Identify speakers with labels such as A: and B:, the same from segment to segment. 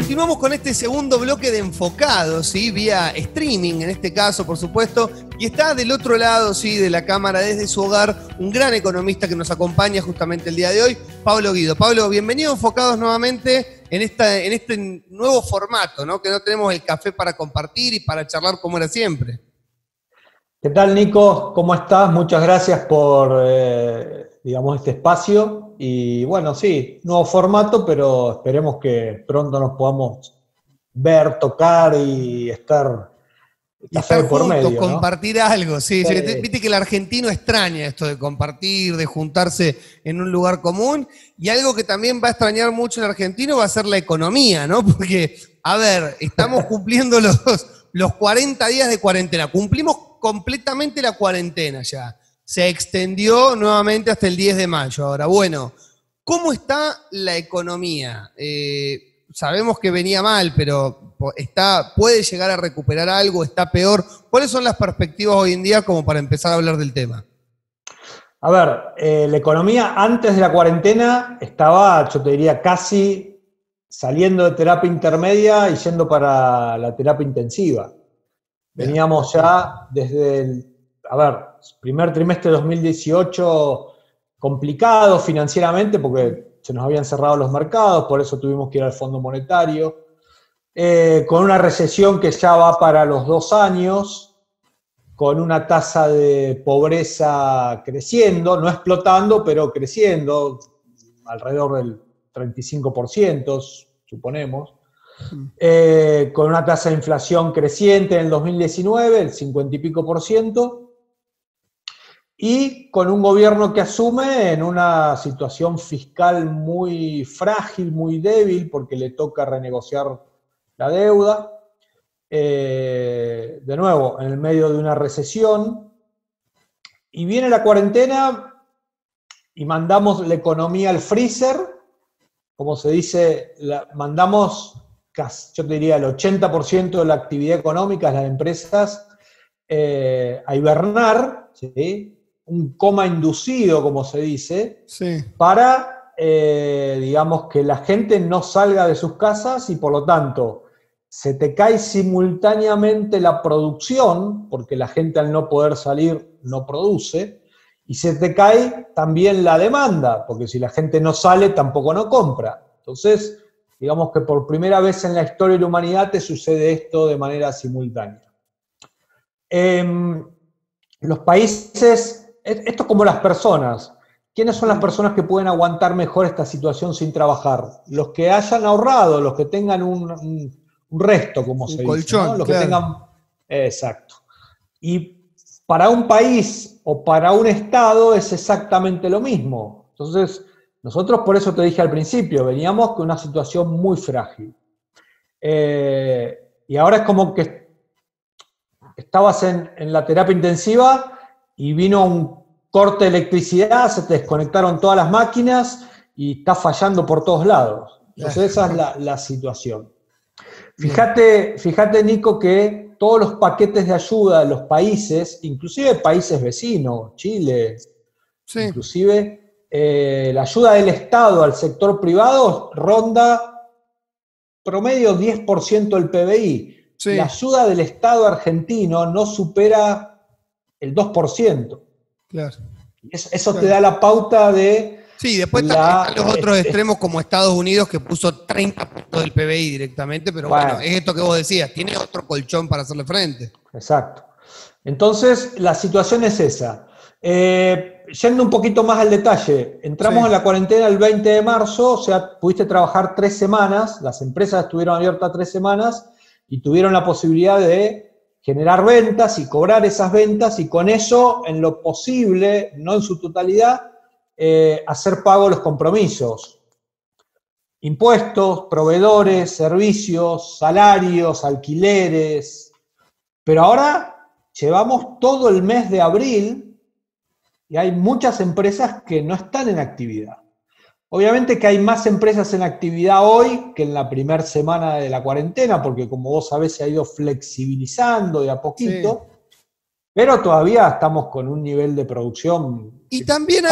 A: Continuamos con este segundo bloque de Enfocados, ¿sí? Vía streaming en este caso, por supuesto, y está del otro lado, ¿sí? De la cámara, desde su hogar, un gran economista que nos acompaña justamente el día de hoy, Pablo Guido. Pablo, bienvenido a Enfocados nuevamente en este nuevo formato, ¿no? Que no tenemos el café para compartir y para charlar como era siempre.
B: ¿Qué tal, Nico? ¿Cómo estás? Muchas gracias por, digamos, este espacio. Y bueno, sí, nuevo formato, pero esperemos que pronto nos podamos ver, tocar y estar
A: Estar
B: por
A: juntos,
B: medio, ¿no?
A: compartir algo, sí. Viste que el argentino extraña esto de compartir, de juntarse en un lugar común, y algo que también va a extrañar mucho el argentino va a ser la economía, ¿no? Porque, a ver, estamos cumpliendo los 40 días de cuarentena, cumplimos completamente la cuarentena ya, se extendió nuevamente hasta el 10 de mayo. Ahora, bueno, ¿cómo está la economía? Sabemos que venía mal, pero ¿puede llegar a recuperar algo? ¿Está peor? ¿Cuáles son las perspectivas hoy en día como para empezar a hablar del tema?
B: A ver, la economía antes de la cuarentena estaba, yo te diría, casi saliendo de terapia intermedia y yendo para la terapia intensiva. Veníamos ya desde el, primer trimestre de 2018 complicado financieramente porque se nos habían cerrado los mercados, por eso tuvimos que ir al Fondo Monetario, con una recesión que ya va para los 2 años, con una tasa de pobreza creciendo, no explotando, pero creciendo, alrededor del 35%, suponemos. Con una tasa de inflación creciente en el 2019, el 50 y pico %, y con un gobierno que asume en una situación fiscal muy frágil, muy débil, porque le toca renegociar la deuda. De nuevo, en el medio de una recesión, y viene la cuarentena y mandamos la economía al freezer, como se dice, mandamos, yo te diría, el 80% de la actividad económica de las empresas a hibernar, ¿sí? Un coma inducido, como se dice,
A: sí,
B: para, digamos, que la gente no salga de sus casas y por lo tanto se te cae simultáneamente la producción, porque la gente al no poder salir no produce, y se te cae también la demanda, porque si la gente no sale tampoco no compra. Entonces, digamos que por primera vez en la historia de la humanidad te sucede esto de manera simultánea. Los países, esto es como las personas. ¿Quiénes son las personas que pueden aguantar mejor esta situación sin trabajar? Los que hayan ahorrado, los que tengan un resto, como se dice,
A: colchón,
B: ¿no? Los
A: claro.
B: que tengan. Exacto. Y para un país o para un estado es exactamente lo mismo. Entonces, nosotros, por eso te dije al principio, veníamos con una situación muy frágil. Y ahora es como que estabas en la terapia intensiva y vino un corte de electricidad, se te desconectaron todas las máquinas y está fallando por todos lados. Entonces esa es la situación. Fíjate, Nico, que todos los paquetes de ayuda de los países, inclusive países vecinos, Chile, sí, inclusive la ayuda del Estado al sector privado ronda promedio 10% del PBI. Sí. La ayuda del Estado argentino no supera el 2%.
A: Claro.
B: Eso te da la pauta de...
A: Sí, después están los otros extremos como Estados Unidos, que puso 30% del PBI directamente, pero bueno, es esto que vos decías, tiene otro colchón para hacerle frente.
B: Exacto. Entonces, la situación es esa. Yendo un poquito más al detalle, entramos en la cuarentena el 20 de marzo, o sea, pudiste trabajar 3 semanas, las empresas estuvieron abiertas 3 semanas y tuvieron la posibilidad de generar ventas y cobrar esas ventas y con eso, en lo posible, no en su totalidad, hacer pago de los compromisos. Impuestos, proveedores, servicios, salarios, alquileres. Pero ahora llevamos todo el mes de abril y hay muchas empresas que no están en actividad. Obviamente que hay más empresas en actividad hoy que en la primera semana de la cuarentena, porque como vos sabés se ha ido flexibilizando de a poquito, pero todavía estamos con un nivel de producción.
A: Y también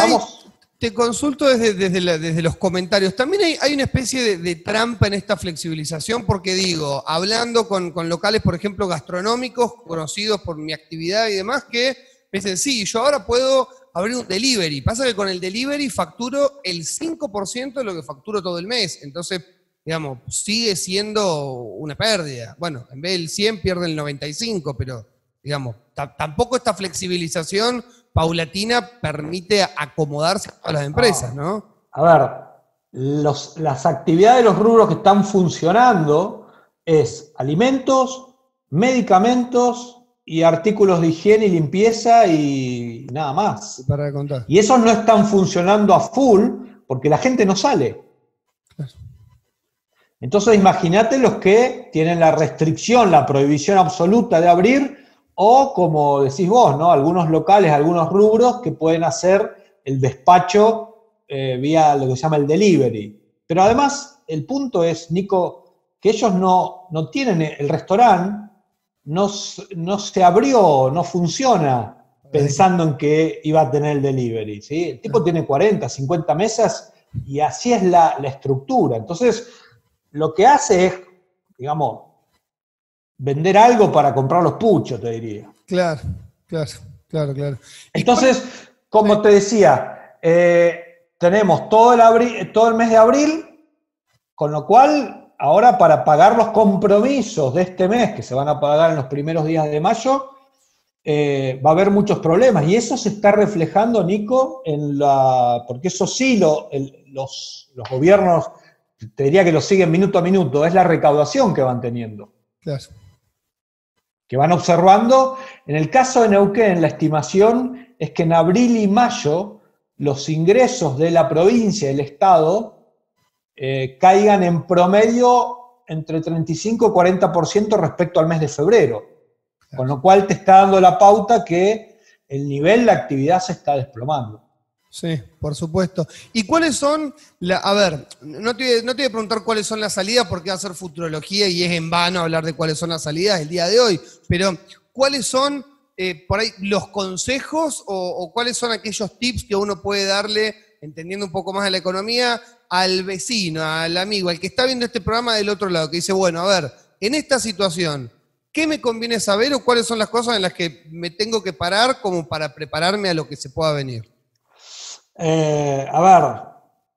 A: Te consulto desde los comentarios. También hay una especie de trampa en esta flexibilización, porque digo, hablando con locales, por ejemplo, gastronómicos, conocidos por mi actividad y demás, que me dicen, sí, yo ahora puedo abrir un delivery. Pasa que con el delivery facturo el 5% de lo que facturo todo el mes. Entonces, digamos, sigue siendo una pérdida. Bueno, en vez del 100 pierde el 95, pero, digamos, tampoco esta flexibilización paulatina permite acomodarse a todas las empresas, ¿no?
B: A ver, las actividades de los rubros que están funcionando es alimentos, medicamentos y artículos de higiene y limpieza y nada más.
A: Para de contar.
B: Y esos no están funcionando a full porque la gente no sale. Entonces imagínate los que tienen la restricción, la prohibición absoluta de abrir, o como decís vos, ¿no? Algunos locales, algunos rubros que pueden hacer el despacho vía lo que se llama el delivery. Pero además, el punto es, Nico, que ellos no tienen, el restaurante no se abrió, no funciona pensando en que iba a tener el delivery, ¿sí? El tipo tiene 40, 50 mesas y así es la estructura. Entonces, lo que hace es, digamos, vender algo para comprar los puchos, te diría.
A: Claro.
B: Entonces, como te decía, tenemos todo el mes de abril, con lo cual, ahora para pagar los compromisos de este mes, que se van a pagar en los primeros días de mayo, va a haber muchos problemas. Y eso se está reflejando, Nico, porque eso sí los gobiernos, te diría que lo siguen minuto a minuto, es la recaudación que van teniendo.
A: Claro.
B: Que van observando. En el caso de Neuquén, la estimación es que en abril y mayo los ingresos de la provincia y el Estado caigan en promedio entre 35 y 40% respecto al mes de febrero. Con lo cual te está dando la pauta que el nivel de actividad se está desplomando.
A: Sí, por supuesto. ¿Y cuáles son, a ver, no te voy a preguntar cuáles son las salidas porque va a ser futurología y es en vano hablar de cuáles son las salidas el día de hoy, pero ¿cuáles son por ahí los consejos o cuáles son aquellos tips que uno puede darle, entendiendo un poco más de la economía, al vecino, al amigo, al que está viendo este programa del otro lado, que dice, bueno, a ver, en esta situación, ¿qué me conviene saber o cuáles son las cosas en las que me tengo que parar como para prepararme a lo que se pueda venir?
B: A ver,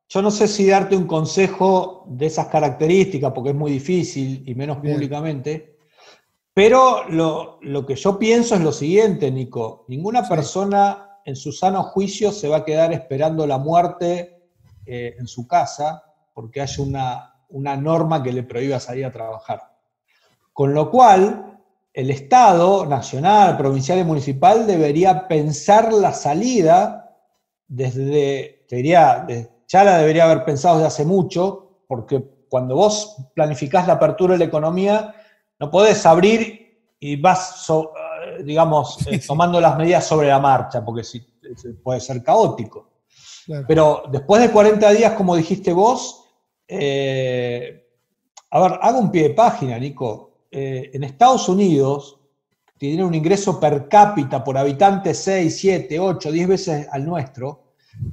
B: yo no sé si darte un consejo de esas características, porque es muy difícil, y menos públicamente, pero lo que yo pienso es lo siguiente, Nico. Ninguna persona en su sano juicio se va a quedar esperando la muerte en su casa porque haya una norma que le prohíba salir a trabajar. Con lo cual, el Estado, nacional, provincial y municipal, debería pensar la salida te diría, ya la debería haber pensado desde hace mucho, porque cuando vos planificás la apertura de la economía, no podés abrir y vas, tomando las medidas sobre la marcha, porque puede ser caótico. Claro. Pero después de 40 días, como dijiste vos, a ver, hago un pie de página, Nico. En Estados Unidos, tiene un ingreso per cápita por habitante 6, 7, 8, 10 veces al nuestro,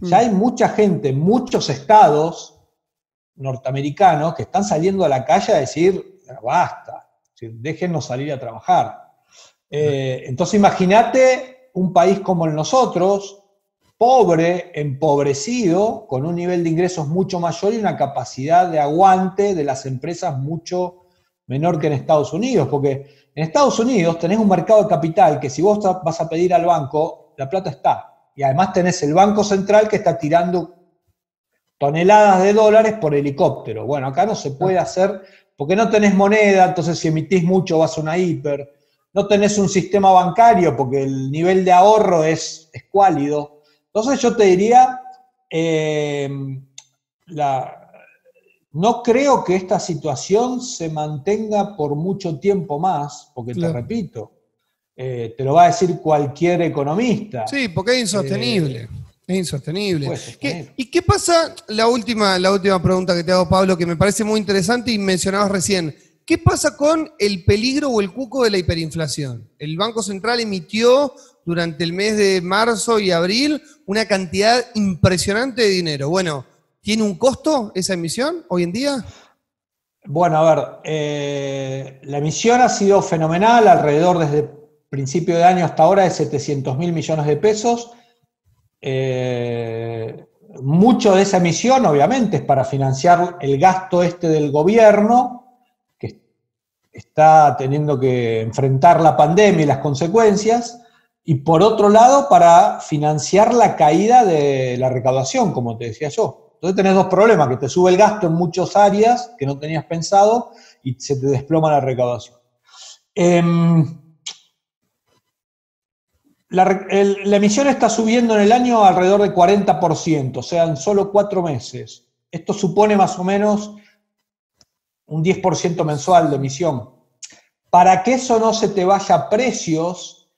B: ya hay mucha gente, muchos estados norteamericanos que están saliendo a la calle a decir, basta, déjennos salir a trabajar. Entonces imagínate un país como el nosotros, pobre, empobrecido, con un nivel de ingresos mucho mayor y una capacidad de aguante de las empresas mucho menor que en Estados Unidos, porque en Estados Unidos tenés un mercado de capital que si vos vas a pedir al banco, la plata está. Y además tenés el Banco Central que está tirando toneladas de dólares por helicóptero. Bueno, acá no se puede hacer porque no tenés moneda, entonces si emitís mucho vas a una hiper. No tenés un sistema bancario porque el nivel de ahorro es escuálido. Entonces yo te diría, no creo que esta situación se mantenga por mucho tiempo más, porque te repito, te lo va a decir cualquier economista.
A: Sí, porque es insostenible. Es insostenible. ¿Y qué pasa? La última pregunta que te hago, Pablo, que me parece muy interesante y mencionabas recién. ¿Qué pasa con el peligro o el cuco de la hiperinflación? El Banco Central emitió durante el mes de marzo y abril una cantidad impresionante de dinero. Bueno, ¿tiene un costo esa emisión hoy en día?
B: Bueno, a ver, la emisión ha sido fenomenal, alrededor desde principio de año hasta ahora de 700.000 millones de pesos. Mucho de esa emisión, obviamente, es para financiar el gasto del gobierno, que está teniendo que enfrentar la pandemia y las consecuencias, y por otro lado, para financiar la caída de la recaudación, como te decía yo. Entonces tenés dos problemas, que te sube el gasto en muchas áreas que no tenías pensado y se te desploma la recaudación. La emisión está subiendo en el año alrededor de 40%, o sea, en solo 4 meses. Esto supone más o menos un 10% mensual de emisión. Para que eso no se te vaya a precios,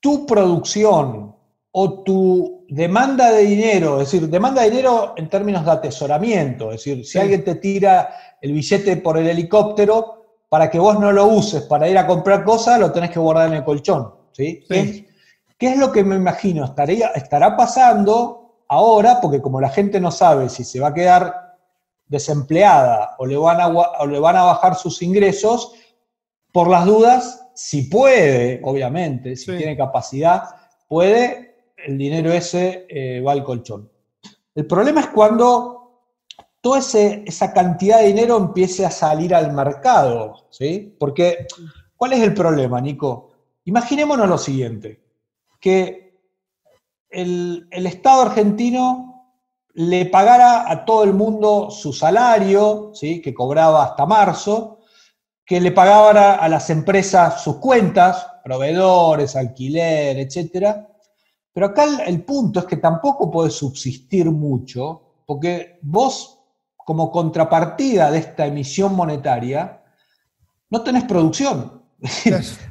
B: tu producción o tu demanda de dinero, es decir, demanda de dinero en términos de atesoramiento, es decir, si alguien te tira el billete por el helicóptero, para que vos no lo uses para ir a comprar cosas, lo tenés que guardar en el colchón, ¿sí? ¿Qué es lo que me imagino? Estará pasando ahora, porque como la gente no sabe si se va a quedar desempleada o le van a bajar sus ingresos, por las dudas, si puede, obviamente, si tiene capacidad, puede, el dinero ese va al colchón. El problema es cuando toda esa cantidad de dinero empiece a salir al mercado, ¿sí? Porque, ¿cuál es el problema, Nico? Imaginémonos lo siguiente, que el Estado argentino le pagara a todo el mundo su salario, ¿sí? Que cobraba hasta marzo, que le pagara a las empresas sus cuentas, proveedores, alquiler, etc. Pero acá el punto es que tampoco podés subsistir mucho, porque vos, como contrapartida de esta emisión monetaria, no tenés producción.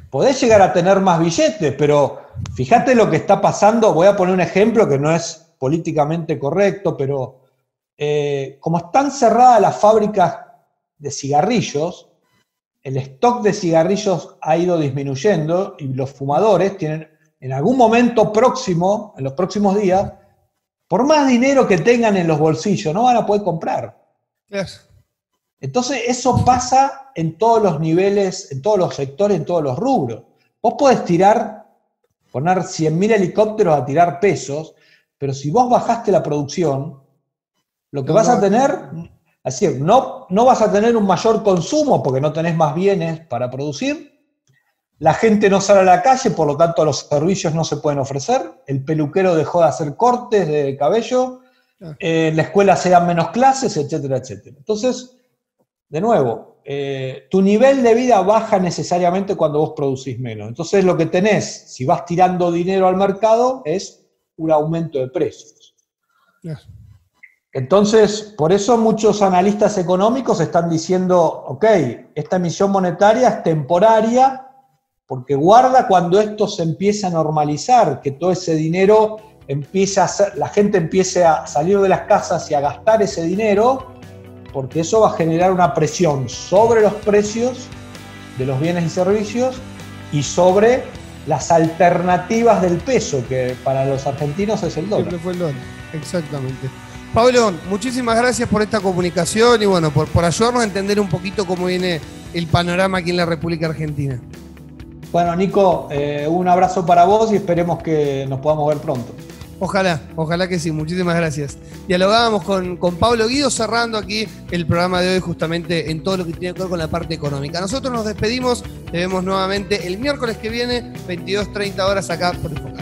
B: Podés llegar a tener más billetes, pero fíjate lo que está pasando. Voy a poner un ejemplo que no es políticamente correcto, pero como están cerradas las fábricas de cigarrillos, el stock de cigarrillos ha ido disminuyendo y los fumadores tienen, en algún momento próximo, en los próximos días, por más dinero que tengan en los bolsillos, no van a poder comprar. Entonces eso pasa en todos los niveles, en todos los sectores, en todos los rubros. Vos podés poner 100.000 helicópteros a tirar pesos, pero si vos bajaste la producción, lo que vas a tener, es decir, no vas a tener un mayor consumo porque no tenés más bienes para producir, la gente no sale a la calle, por lo tanto los servicios no se pueden ofrecer, el peluquero dejó de hacer cortes de cabello, en la escuela se dan menos clases, etcétera, etcétera. Entonces, de nuevo, tu nivel de vida baja necesariamente cuando vos producís menos. Entonces lo que tenés, si vas tirando dinero al mercado, es un aumento de precios. Entonces, por eso muchos analistas económicos están diciendo, ok, esta emisión monetaria es temporaria, porque guarda cuando esto se empieza a normalizar, que todo ese dinero la gente empiece a salir de las casas y a gastar ese dinero, porque eso va a generar una presión sobre los precios de los bienes y servicios y sobre las alternativas del peso, que para los argentinos es el dólar.
A: Siempre fue el dólar, exactamente. Pablo, muchísimas gracias por esta comunicación y bueno, por ayudarnos a entender un poquito cómo viene el panorama aquí en la República Argentina.
B: Bueno, Nico, un abrazo para vos y esperemos que nos podamos ver pronto.
A: Ojalá que sí, muchísimas gracias. Dialogábamos con Pablo Guido, cerrando aquí el programa de hoy justamente en todo lo que tiene que ver con la parte económica. Nosotros nos despedimos, te vemos nuevamente el miércoles que viene, 22:30 horas acá por Enfoque.